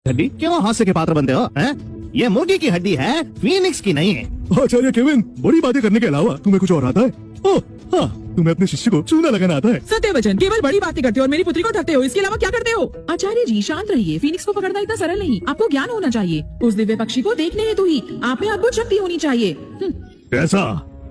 हड्डी क्यों हास्य के पात्र बनते हो हैं? ये मुर्गी की हड्डी है, फीनिक्स की नहीं है। आचार्य केविन, बड़ी बातें करने के अलावा तुम्हें कुछ और आता है? ओह हाँ, तुम्हें अपने शिष्य को चूना लगाना आता है। सत्यवचन, केवल बड़ी बातें करते हो और मेरी पुत्री को ठगते हो, इसके अलावा क्या करते हो? आचार्य जी शांत रहिए, फीनिक्स को पकड़ना इतना सरल नहीं, आपको ज्ञान होना चाहिए। उस दिव्य पक्षी को देखने हेतु ही आप में अद्भुत शक्ति होनी चाहिए। कैसा?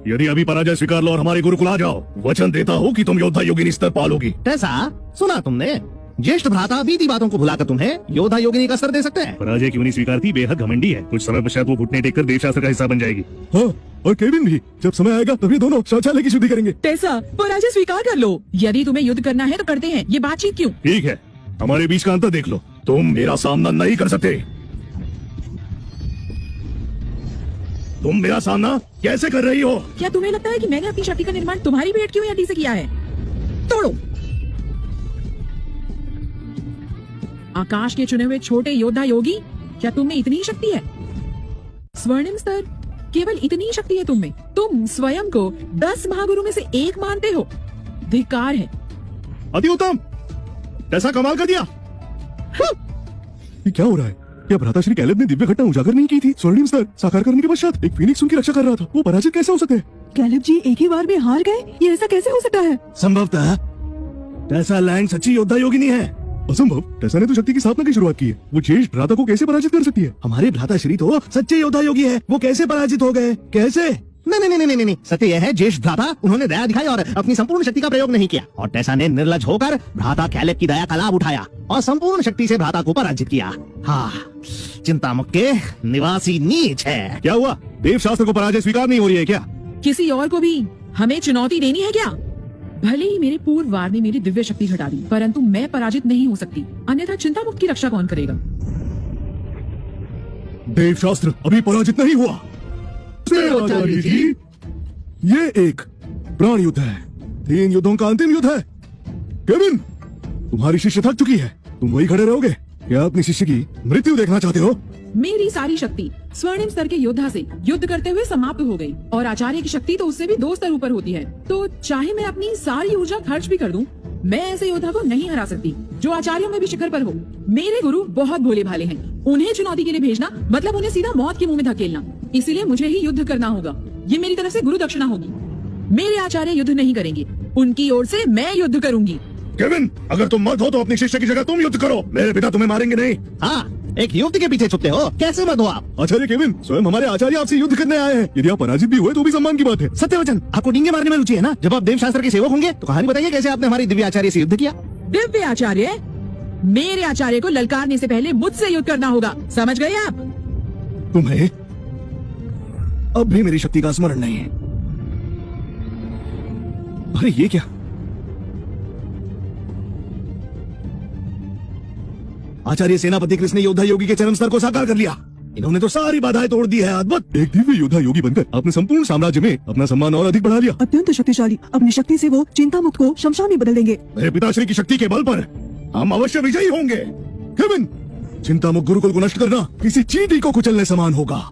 यदि अभी पराजय स्वीकार लो और हमारे गुरुकुल आ जाओ, वचन देता हूँ कि तुम योद्धा योगिनी स्तर पालोगी। कैसा? सुना तुमने? ज्येष्ठ भ्राता बीती बातों को भुलाकर तुम्हें योद्धा योगिनी का स्तर दे सकते हैं। पराजय क्यों नहीं स्वीकारती? बेहद घमंडी है। कुछ समय पश्चात वो घुटने टेक कर देवशास्त्र का हिस्सा बन जाएगी। हाँ, और केविन भी। जब समय आएगा तब ये दोनों शौचालय की शुद्धि करेंगे। टेसा, पराजय स्वीकार कर लो। यदि तुम्हें युद्ध करना है तो करते हैं, ये बातचीत क्यों? ठीक है, हमारे बीच का अंतर देख लो। तुम मेरा सामना नहीं कर सकते। तुम मेरा सामना कैसे कर रही हो? क्या तुम्हें लगता है कि मैंने अपनी शक्ति का निर्माण तुम्हारी पेट की हुई हड्डी से किया है? तोड़ो। आकाश के चुने हुए छोटे योद्धा योगी, क्या तुम में इतनी शक्ति है? स्वर्णिम स्तर, केवल इतनी शक्ति है तुम में? तुम स्वयं को 10 महागुरु में से एक मानते हो? धिक्कार है। अति उत्तम, ऐसा कमाल कर दिया। ये क्या हो रहा है? क्या भ्राता श्री कैलेब ने दिव्य घटना उजागर नहीं की थी? स्वर्णिम स्तर साकार करने के पश्चात एक फीनिक्स उनकी रक्षा कर रहा था, वो पराजित कैसे हो सकते हैं? कैलेब जी एक ही बार में हार गए, ये ऐसा कैसे हो सकता है? संभवतः टेसा लैंग सच्ची योद्धा योगिनी है। असंभव, टेसा ने तो शक्ति की स्थापना की शुरुआत की है। वो ज्येष्ठ भ्राता को कैसे पराजित कर सकती है? हमारे भ्राता श्री तो सच्चे योद्धा योगी है, वो कैसे पराजित हो गए? कैसे? नहीं, सत्य यह है, ज्येष्ठ भ्राता उन्होंने दया दिखाई और अपनी संपूर्ण शक्ति का प्रयोग नहीं किया, और टेसा ने निर्लज होकर भ्राता कैलेब की दया का लाभ उठाया और संपूर्ण शक्ति से भ्राता को पराजित किया। हाँ, चिंतामुख के निवासी नीच है। क्या हुआ? देवशास्त्र को पराजय स्वीकार नहीं हो रही है क्या? किसी और को भी हमें चुनौती देनी है क्या? भले ही मेरे पूर्ववार ने मेरी दिव्य शक्ति घटा दी, परंतु मैं पराजित नहीं हो सकती, अन्यथा चिंतामुक्त की रक्षा कौन करेगा? देवशास्त्र अभी पराजित नहीं हुआ। आचार्य जी, ये एक प्राण युद्ध है, 3 युद्धों का अंतिम युद्ध है। केविन, तुम्हारी शिष्य थक चुकी है, तुम वही खड़े रहोगे? क्या अपनी शिष्य की मृत्यु देखना चाहते हो? मेरी सारी शक्ति स्वर्णिम स्तर के योद्धा से युद्ध करते हुए समाप्त हो गई, और आचार्य की शक्ति तो उससे भी 2 स्तर ऊपर होती है। तो चाहे मैं अपनी सारी ऊर्जा खर्च भी कर दूं, मैं ऐसे योद्धा को नहीं हरा सकती जो आचार्यों में भी शिखर पर हो। मेरे गुरु बहुत भोले भाले हैं, उन्हें चुनौती के लिए भेजना मतलब उन्हें सीधा मौत के मुंह में धकेलना। इसीलिए मुझे ही युद्ध करना होगा, ये मेरी तरफ से गुरु दक्षिणा होगी। मेरे आचार्य युद्ध नहीं करेंगे, उनकी ओर से मैं युद्ध करूंगी। केविन, अगर तुम मर्द हो तो अपनी शिष्य की जगह तुम युद्ध करो, मेरे पिता तुम्हें मारेंगे नहीं। हाँ, एक युवती के पीछे छुपते हो, कैसे मत हो आप? आचार्य केविन, स्वयं हमारे आचार्य आपसे युद्ध करने आए हैं। यदि आप पराजित भी हुए तो भी सम्मान की बात है। सत्यवचन, आपको डींगे मारने में रुचि है ना? जब आप देवशास्त्र के सेवक होंगे तो कहानी बताइए कैसे आपने हमारी दिव्य आचार्य से युद्ध किया? दिव्य आचार्य? मेरे आचार्य को ललकारने से पहले मुझसे युद्ध करना होगा, समझ गए आप? तुम्हें अब भी मेरी शक्ति का स्मरण नहीं है। अरे ये क्या? आचार्य सेनापति कृष्ण ने योद्धा योगी के चरम स्तर को साकार कर लिया। इन्होंने तो सारी बाधाएं तोड़ दी है। अद्भुत! एक दिव्य योद्धा योगी बनकर आपने संपूर्ण साम्राज्य में अपना सम्मान और अधिक बढ़ा लिया। अत्यंत शक्तिशाली, अपनी शक्ति से वो चिंतामुक्त को शमशान में बदल देंगे। मेरे पिताश्री की शक्ति के बल पर हम अवश्य विजयी होंगे। केविन, चिंतामुक्त गुरुकुल को नष्ट करना किसी चींटी को कुचलने समान होगा।